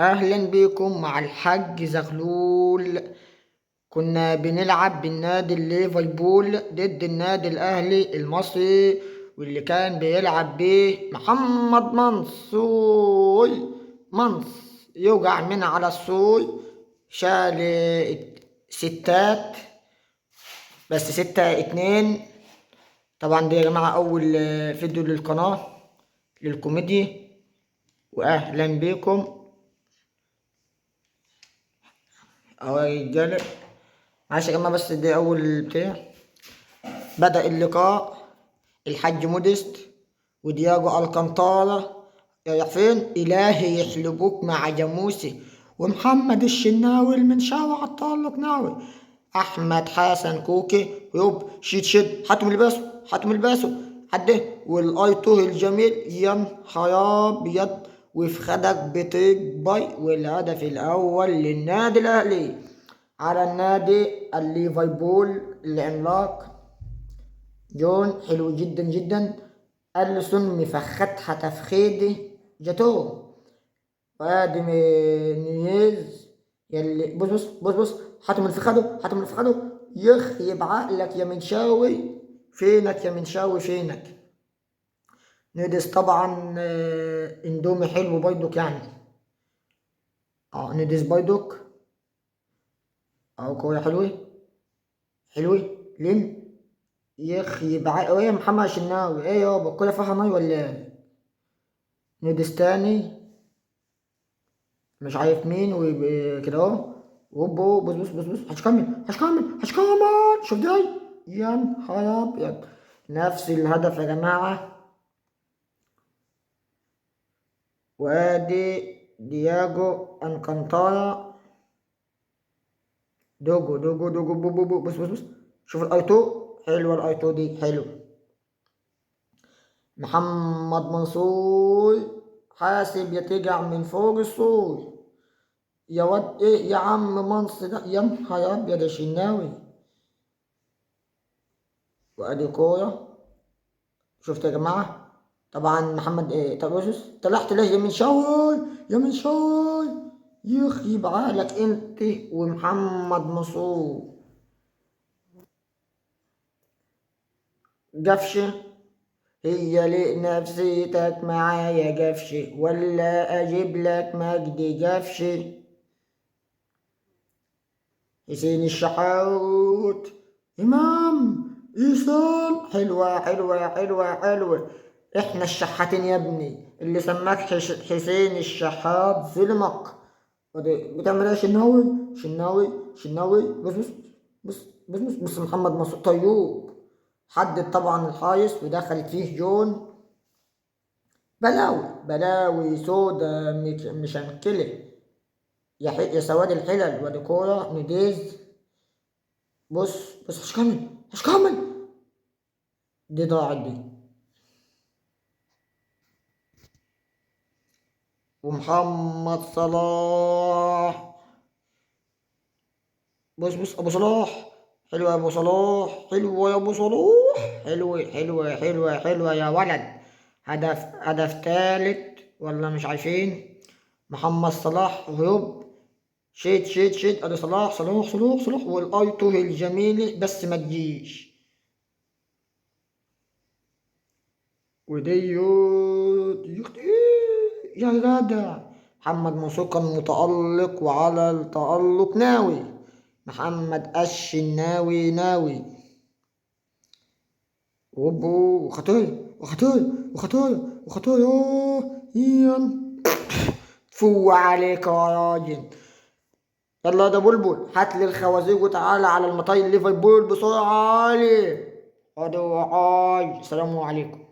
أهلا بكم مع الحاج زغلول. كنا بنلعب بالنادي ليفربول ضد النادي الأهلي المصري، واللي كان بيلعب بيه محمد منصور. منص يوقع من على السور، شال ستات، بس 6-2. طبعا دي يا جماعة أول فيديو للقناة للكوميدي، وأهلا بكم. أهو يا رجالة، معلش يا جماعة، بس دي أول بتاع. بدأ اللقاء، الحاج موديست ودياجو الكانتارا رايح فين؟ إلهي يحلبوك مع جاموسي، ومحمد الشناوي المنشاوي على التألق ناوي، أحمد حسن كوكي يوب شد حاتم لباسه، حاتم لباسه عده، والايتو الجميل يا أبيض، وفي خدك بطيق باي، والهدف الأول للنادي الأهلي على النادي الليفربول العملاق. جون حلو جدا جدا، أليسون مفختها تفخيدي جاتو، وادي نييز يلي بص بص بص بص، حاتم اللي في خده، حاتم اللي في خده، يخيب عقلك يا منشاوي، فينك يا منشاوي فينك. ندس طبعا اندومي حلو بيضك يعني، ندس بيضك، كورة حلوة حلوة لين يخيب عقلك. ايه يا محمد شناوي، ايه يابا الكورة فيها مي ولا ايه؟ ندس تاني، مش عارف مين وكده اهو، وهوب بص بص بص بص، هتكمل هتكمل هتكمل، شوف دي يا نهار ابيض. نفس الهدف يا جماعة، وادي دياجو انكانتارا، دوجو دوجو دوجو بو بو بو، بص بص بص، شوف الايتو، حلوة الايتو دي حلو. محمد منصور حاسب يتجع من فوق السور، يا واد ايه يا عم منصور ده، يا نهار ابيض يا شناوي. وادي كورة، شفت يا جماعة؟ طبعا محمد ايه، طب بص طلعت ليه يا منشاوي، يا منشاوي، يخيب عقلك انت ومحمد منصور. قفشة، هي ليه نفسيتك معايا قفشة، ولا اجيب لك مجدي قفشة؟ حسين الشحات، امام ايصال، حلوة حلوة حلوة حلوة. احنا الشحاتين يا ابني، اللي سماك حسين الشحات ظلمك. بتعمل ايه يا شناوي، شناوي شناوي، بص بص بص بص بص, بص محمد مسعود طيوب حدد طبعا الحايس ودخلت فيه جون. بلاوي بلاوي سودا مشنكلة، يا سواد الحلل. ودي كورة نديز، بص بص هشكمل هشكمل، دي ضاعت دي. ومحمد صلاح، بص بص ابو صلاح، حلوة يا ابو صلاح، حلوة يا ابو صلاح، حلوة حلوة حلوة حلوة يا ولد. هدف تالت ولا مش عارفين. محمد صلاح هيوب، شيت ادي صلاح صلاح صلاح صلاح، والايتو الجميلة بس ما تجيش. وديوت يختي يا جدع. محمد منصور كان متألق وعلى التألق ناوي، محمد قش الناوي ناوي، وبو وخطايا وخطايا وخطايا وخطايا، يلا فو عليك يا راجل. يلا يا ده بلبل، هات لي الخوازيق وتعالى على المطاي ليفربول بسرعة عالي. ادو عاي، السلام عليكم.